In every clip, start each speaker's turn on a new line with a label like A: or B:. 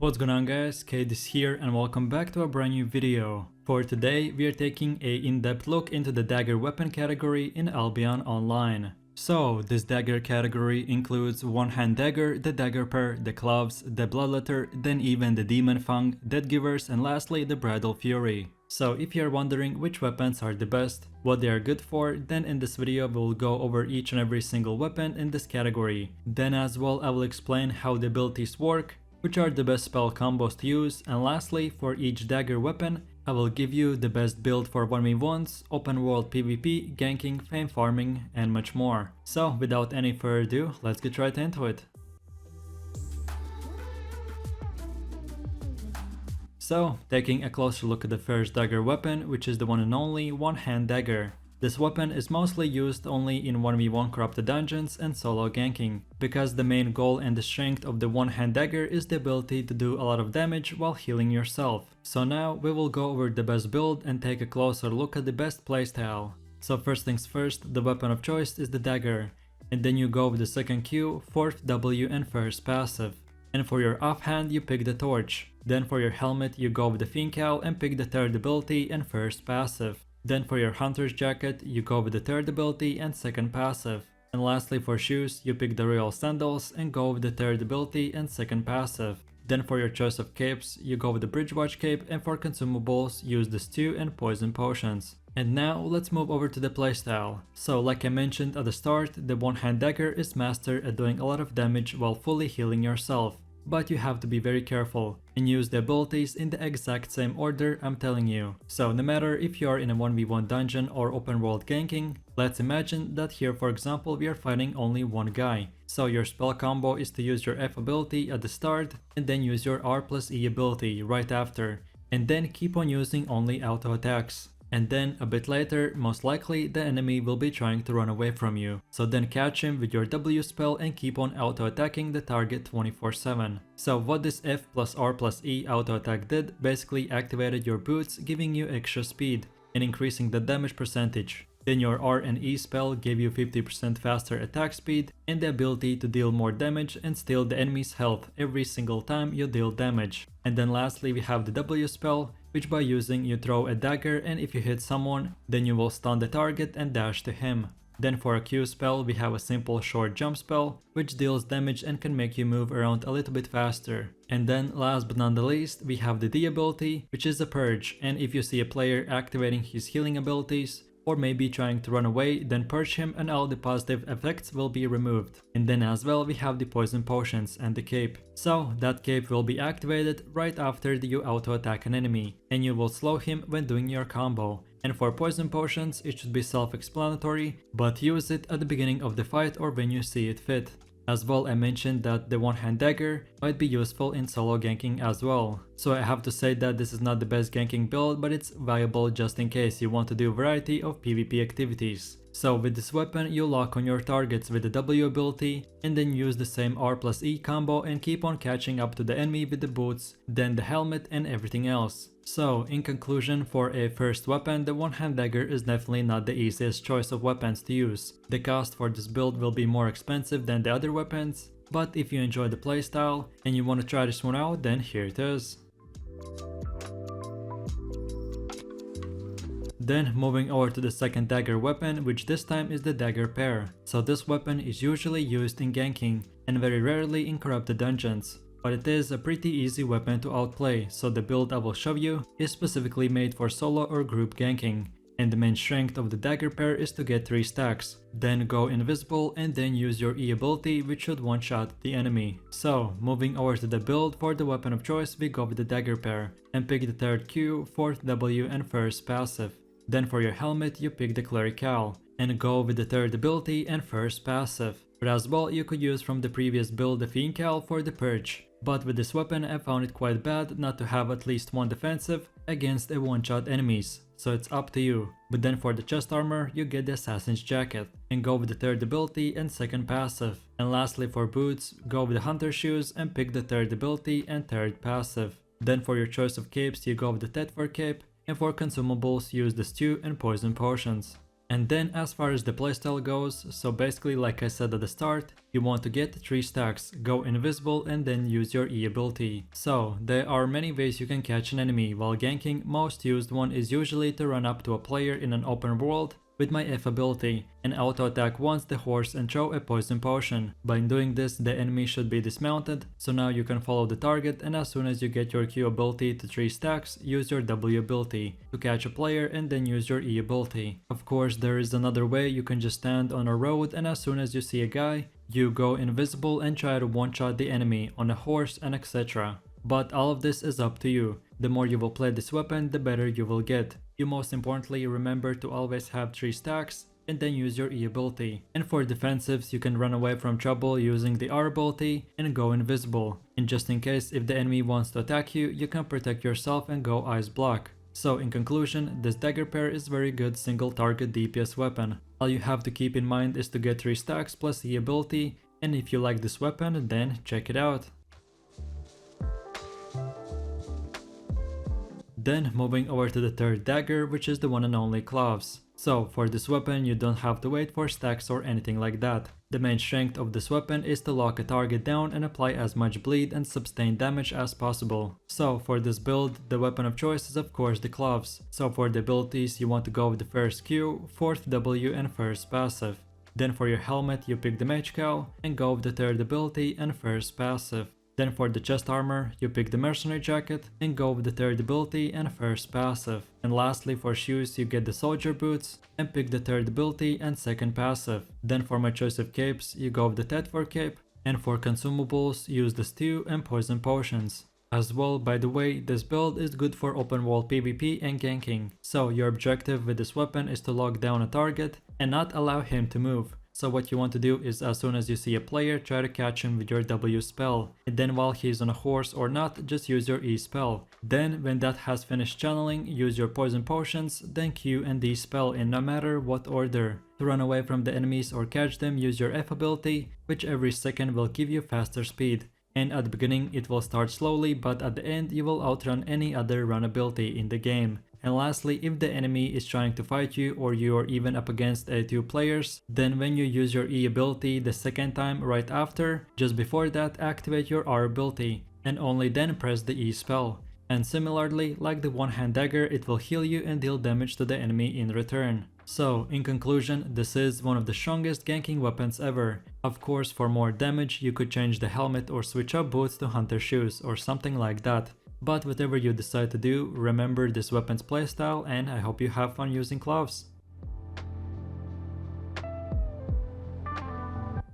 A: What's going on guys, Kate is here and welcome back to a brand new video. For today we are taking a in-depth look into the dagger weapon category in Albion Online. So this dagger category includes one-hand dagger, the dagger pair, the gloves, the bloodletter, then even the demonfang, deathgivers, and lastly the bridled fury. So if you are wondering which weapons are the best, what they are good for, then in this video we will go over each and every single weapon in this category. Then as well I will explain how the abilities work, which are the best spell combos to use, and lastly for each dagger weapon I will give you the best build for 1v1s, open world PvP, ganking, fame farming, and much more. So without any further ado, let's get right into it. So taking a closer look at the first dagger weapon, which is the one and only one-hand dagger. This weapon is mostly used only in 1v1 corrupted dungeons and solo ganking, because the main goal and the strength of the one-hand dagger is the ability to do a lot of damage while healing yourself. So now we will go over the best build and take a closer look at the best playstyle. So first things first, the weapon of choice is the dagger, and then you go with the second Q, fourth W and first passive. And for your offhand you pick the torch. Then for your helmet you go with the fiend cowl and pick the third ability and first passive. Then for your hunter's jacket you go with the third ability and second passive. And lastly for shoes you pick the royal sandals and go with the third ability and second passive. Then for your choice of capes you go with the bridge cape, and for consumables use the stew and poison potions. And now let's move over to the playstyle. So like I mentioned at the start, the one-hand dagger is master at doing a lot of damage while fully healing yourself. But you have to be very careful and use the abilities in the exact same order I'm telling you. So no matter if you are in a 1v1 dungeon or open world ganking, let's imagine that here for example we are fighting only one guy. So your spell combo is to use your F ability at the start and then use your R plus E ability right after, and then keep on using only auto attacks. And then a bit later, most likely the enemy will be trying to run away from you. So then catch him with your W spell and keep on auto attacking the target 24/7. So what this F plus R plus E auto attack did basically activated your boots, giving you extra speed and increasing the damage percentage. Then your R and E spell gave you 50% faster attack speed and the ability to deal more damage and steal the enemy's health every single time you deal damage. And then lastly we have the W spell, which by using you throw a dagger, and if you hit someone then you will stun the target and dash to him. Then for a Q spell we have a simple short jump spell, which deals damage and can make you move around a little bit faster. And then last but not the least we have the D ability, which is a purge, and if you see a player activating his healing abilities or maybe trying to run away, then purge him and all the positive effects will be removed. And then as well we have the poison potions and the cape. So that cape will be activated right after you auto attack an enemy, and you will slow him when doing your combo. And for poison potions it should be self-explanatory, but use it at the beginning of the fight or when you see it fit. As well I mentioned that the one-hand dagger might be useful in solo ganking as well. So I have to say that this is not the best ganking build, but it's viable just in case you want to do a variety of PvP activities. So with this weapon you lock on your targets with the W ability and then use the same R plus E combo and keep on catching up to the enemy with the boots, then the helmet and everything else. So in conclusion, for a first weapon, the one-hand dagger is definitely not the easiest choice of weapons to use. The cost for this build will be more expensive than the other weapons, but if you enjoy the playstyle and you want to try this one out, then here it is. Then moving over to the second dagger weapon, which this time is the dagger pair. So this weapon is usually used in ganking and very rarely in corrupted dungeons. But it is a pretty easy weapon to outplay, so the build I will show you is specifically made for solo or group ganking. And the main strength of the dagger pair is to get 3 stacks, then go invisible and then use your E ability, which should one-shot the enemy. So moving over to the build, for the weapon of choice we go with the dagger pair and pick the third Q, fourth W and first passive. Then for your helmet you pick the cleric cowl and go with the third ability and first passive. But as well you could use from the previous build the fiend cowl for the purge. But with this weapon I found it quite bad not to have at least one defensive against a one-shot enemies, so it's up to you. But then for the chest armor you get the assassin's jacket and go with the third ability and second passive. And lastly for boots, go with the hunter shoes and pick the third ability and third passive. Then for your choice of capes you go with the Tetford cape, and for consumables use the stew and poison potions. And then as far as the playstyle goes, so basically like I said at the start, you want to get 3 stacks, go invisible and then use your E ability. So there are many ways you can catch an enemy while ganking. Most used one is usually to run up to a player in an open world with my F ability and auto attack once the horse and throw a poison potion. By doing this, the enemy should be dismounted, so now you can follow the target, and as soon as you get your Q ability to 3 stacks, use your W ability to catch a player and then use your E ability. Of course, there is another way. You can just stand on a road and as soon as you see a guy, you go invisible and try to one-shot the enemy on a horse and etc. But all of this is up to you. The more you will play this weapon, the better you will get. You most importantly remember to always have 3 stacks and then use your E ability. And for defensives, you can run away from trouble using the R ability and go invisible. And just in case if the enemy wants to attack you, you can protect yourself and go ice block. So in conclusion, this dagger pair is very good single target DPS weapon. All you have to keep in mind is to get 3 stacks plus E ability, and if you like this weapon, then check it out. Then moving over to the third dagger, which is the one and only Claws. So for this weapon you don't have to wait for stacks or anything like that. The main strength of this weapon is to lock a target down and apply as much bleed and sustained damage as possible. So for this build, the weapon of choice is of course the Claws. So for the abilities you want to go with the first Q, fourth W and first passive. Then for your helmet you pick the mage cowl and go with the third ability and first passive. Then for the chest armor, you pick the mercenary jacket and go with the third ability and first passive. And lastly for shoes, you get the soldier boots and pick the third ability and second passive. Then for my choice of capes, you go with the Tetford cape, and for consumables, use the stew and poison potions. As well, by the way, this build is good for open world PvP and ganking. So your objective with this weapon is to lock down a target and not allow him to move. So what you want to do is as soon as you see a player, try to catch him with your W spell. And then while he's on a horse or not, just use your E spell. Then when that has finished channeling, use your poison potions, then Q and D spell in no matter what order. To run away from the enemies or catch them, use your F ability, which every second will give you faster speed. And at the beginning it will start slowly, but at the end you will outrun any other run ability in the game. And lastly, if the enemy is trying to fight you or you are even up against 2 players, then when you use your E ability the second time right after, just before that activate your R ability and only then press the E spell. And similarly, like the one-hand dagger, it will heal you and deal damage to the enemy in return. So in conclusion, this is one of the strongest ganking weapons ever. Of course, for more damage you could change the helmet or switch up boots to hunter shoes or something like that. But whatever you decide to do, remember this weapon's playstyle, and I hope you have fun using Claws.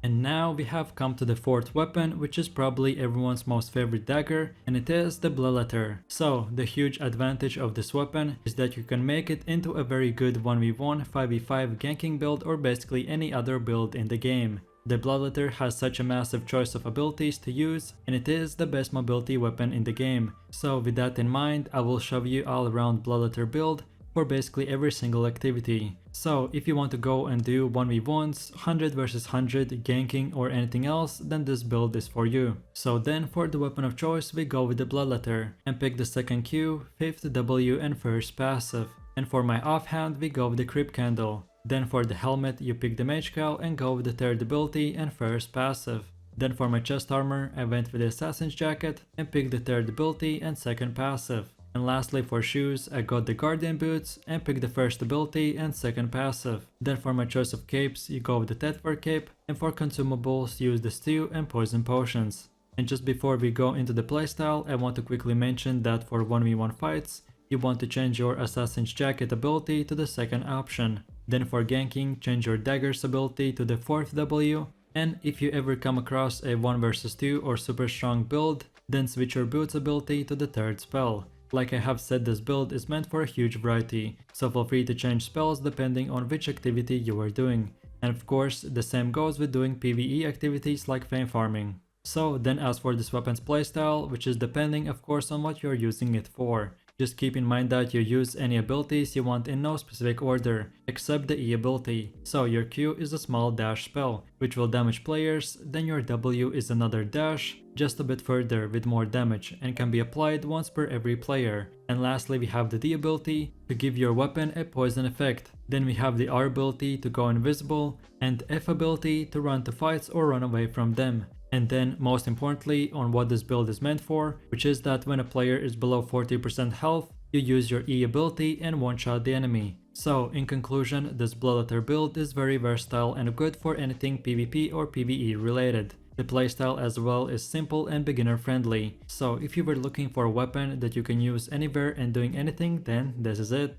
A: And now we have come to the fourth weapon, which is probably everyone's most favorite dagger, and it is the bloodletter. So the huge advantage of this weapon is that you can make it into a very good 1v1, 5v5 ganking build or basically any other build in the game. The bloodletter has such a massive choice of abilities to use, and it is the best mobility weapon in the game. So with that in mind, I will show you all around bloodletter build for basically every single activity. So if you want to go and do 1v1s, 100 versus 100, ganking or anything else, then this build is for you. So then for the weapon of choice, we go with the bloodletter and pick the second Q, fifth W and first passive. And for my offhand, we go with the creep candle. Then for the helmet, you pick the mage cowl and go with the third ability and first passive. Then for my chest armor, I went with the assassin's jacket and picked the third ability and second passive. And lastly for shoes, I got the guardian boots and picked the first ability and second passive. Then for my choice of capes, you go with the Tetford cape, and for consumables, use the stew and poison potions. And just before we go into the playstyle, I want to quickly mention that for 1v1 fights, you want to change your assassin's jacket ability to the second option. Then for ganking, change your daggers ability to the fourth W, and if you ever come across a 1 vs 2 or super strong build, then switch your boots ability to the third spell. Like I have said, this build is meant for a huge variety, so feel free to change spells depending on which activity you are doing. And of course, the same goes with doing PvE activities like fame farming. So then as for this weapon's playstyle, which is depending of course on what you're using it for. Just keep in mind that you use any abilities you want in no specific order, except the E ability. So your Q is a small dash spell, which will damage players, then your W is another dash, just a bit further with more damage, and can be applied once per every player. And lastly we have the D ability, to give your weapon a poison effect. Then we have the R ability to go invisible, and F ability to run to fights or run away from them. And then, most importantly, on what this build is meant for, which is that when a player is below 40% health, you use your E ability and one-shot the enemy. So, in conclusion, this bloodletter build is very versatile and good for anything PvP or PvE related. The playstyle as well is simple and beginner friendly. So, if you were looking for a weapon that you can use anywhere and doing anything, then this is it.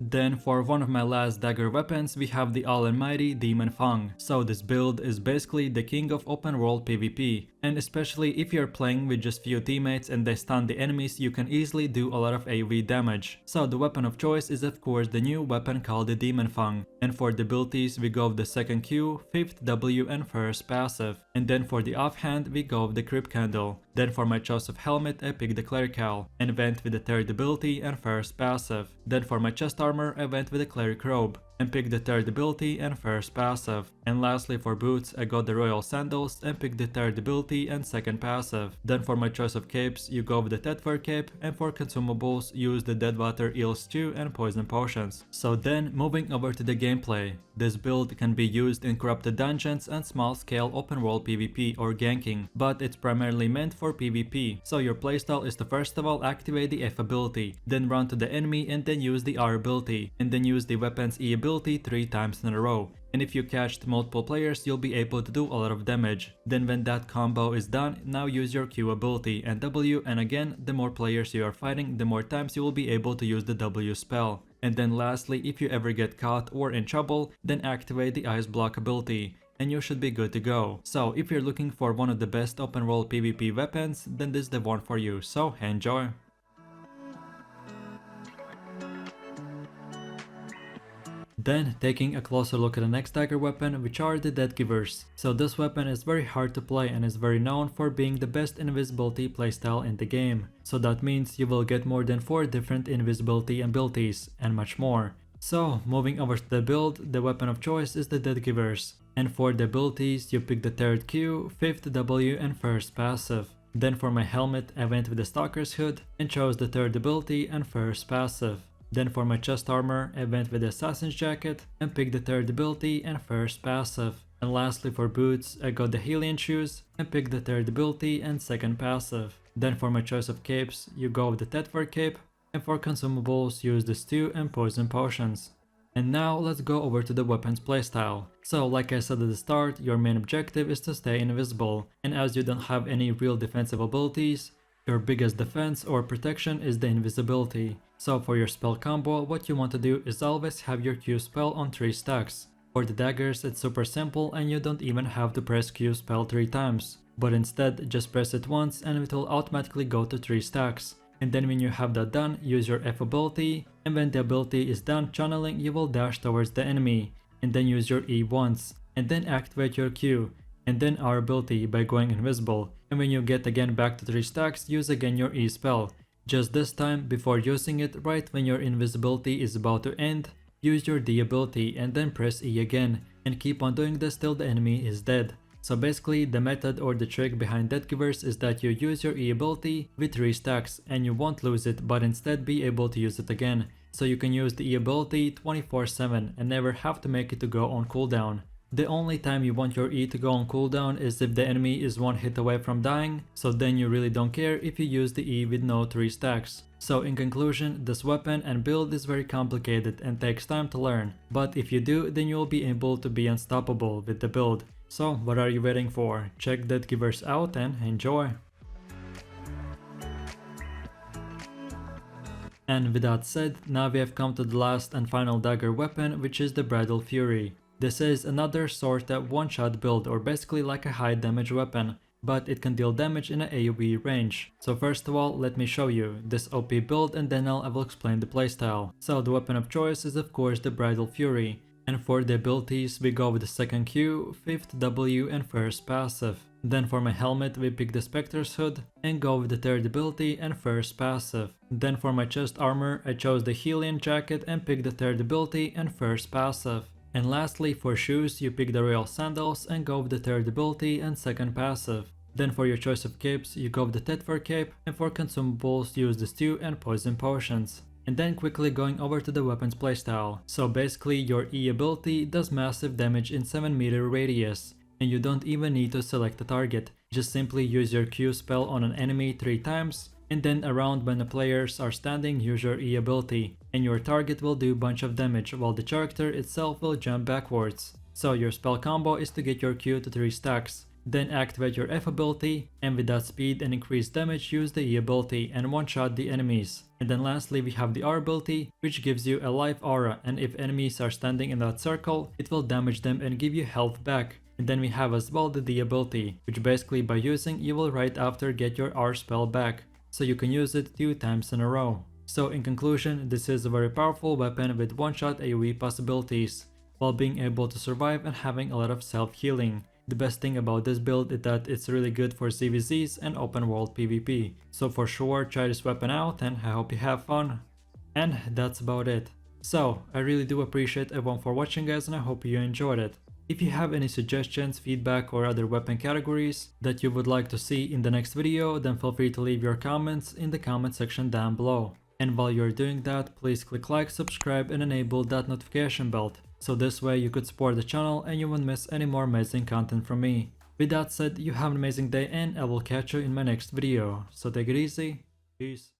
A: Then for one of my last dagger weapons we have the almighty demonfang. So this build is basically the king of open world PvP, and especially if you're playing with just few teammates and they stun the enemies, you can easily do a lot of AoE damage. So the weapon of choice is of course the new weapon called the demonfang, and for the abilities we go with the second Q, 5th W and first passive. And then for the offhand we go with the crypt candle. Then for my choice of helmet I picked the clerical and went with the third ability and first passive. Then for my chest armor I went with the cleric robe and picked the third ability and first passive. And lastly for boots I got the royal sandals and picked the third ability and second passive. Then for my choice of capes you go with the Tether cape, and for consumables use the dead water eel stew and poison potions. So then moving over to the gameplay. This build can be used in corrupted dungeons and small scale open world PvP or ganking, but it's primarily meant for PvP. So your playstyle is to first of all activate the F ability, then run to the enemy and then use the R ability, and then use the weapon's E ability 3 times in a row. And if you catch multiple players, you'll be able to do a lot of damage. Then when that combo is done, now use your Q ability and W, and again, the more players you are fighting, the more times you will be able to use the W spell. And then lastly, if you ever get caught or in trouble, then activate the Ice Block ability, and you should be good to go. So if you're looking for one of the best open world PvP weapons, then this is the one for you, so enjoy! Then taking a closer look at the next dagger weapon, which are the deathgivers. So this weapon is very hard to play and is very known for being the best invisibility playstyle in the game. So that means you will get more than 4 different invisibility abilities and much more. So moving over to the build, the weapon of choice is the deathgivers. And for the abilities you pick the third Q, 5th W and first passive. Then for my helmet I went with the stalker's hood and chose the third ability and first passive. Then for my chest armor I went with the assassin's jacket and picked the third ability and first passive. And lastly for boots I got the Hylian shoes and picked the third ability and second passive. Then for my choice of capes you go with the Tether cape, and for consumables use the stew and poison potions. And now let's go over to the weapons playstyle. So like I said at the start, your main objective is to stay invisible, and as you don't have any real defensive abilities, your biggest defense or protection is the invisibility. So for your spell combo, what you want to do is always have your Q spell on 3 stacks. For the daggers it's super simple and you don't even have to press Q spell 3 times, but instead just press it once and it will automatically go to 3 stacks. And then when you have that done, use your F ability, and when the ability is done channeling you will dash towards the enemy, and then use your E once, and then activate your Q, and then R ability by going invisible, and when you get again back to 3 stacks use again your E spell. Just this time, before using it right when your invisibility is about to end, use your D ability and then press E again, and keep on doing this till the enemy is dead. So basically the method or the trick behind deathgivers is that you use your E ability with 3 stacks and you won't lose it but instead be able to use it again. So you can use the E ability 24/7 and never have to make it to go on cooldown. The only time you want your E to go on cooldown is if the enemy is 1 hit away from dying, so then you really don't care if you use the E with no 3 stacks. So in conclusion, this weapon and build is very complicated and takes time to learn, but if you do, then you will be able to be unstoppable with the build. So what are you waiting for? Check deathgivers out and enjoy! And with that said, now we have come to the last and final dagger weapon, which is the bridled fury. This is another sort of one-shot build, or basically like a high damage weapon, but it can deal damage in an AoE range. So first of all, let me show you this OP build and then I will explain the playstyle. So the weapon of choice is of course the bridled fury, and for the abilities we go with the second Q, 5th W and first passive. Then for my helmet we pick the Spectre's hood and go with the third ability and first passive. Then for my chest armor I chose the Hylian jacket and picked the third ability and first passive. And lastly for shoes you pick the royal sandals and go with the third ability and second passive. Then for your choice of capes, you go with the Tether cape, and for consumables use the stew and poison potions. And then quickly going over to the weapons playstyle. So basically your E ability does massive damage in 7-meter radius, and you don't even need to select a target, just simply use your Q spell on an enemy 3 times, and then around when the players are standing use your E ability, and your target will do bunch of damage while the character itself will jump backwards. So your spell combo is to get your Q to 3 stacks, then activate your F ability, and with that speed and increased damage use the E ability and one-shot the enemies. And then lastly we have the R ability, which gives you a life aura, and if enemies are standing in that circle, it will damage them and give you health back. And then we have as well the D ability, which basically by using you will right after get your R spell back, so you can use it 2 times in a row. So in conclusion, this is a very powerful weapon with one-shot AoE possibilities, while being able to survive and having a lot of self-healing. The best thing about this build is that it's really good for CVZs and open world PvP. So for sure try this weapon out, and I hope you have fun. And that's about it. So I really do appreciate everyone for watching guys, and I hope you enjoyed it. If you have any suggestions, feedback or other weapon categories that you would like to see in the next video, then feel free to leave your comments in the comment section down below. And while you're doing that, please click like, subscribe and enable that notification bell, so this way you could support the channel and you won't miss any more amazing content from me. With that said, you have an amazing day and I will catch you in my next video. So take it easy, peace.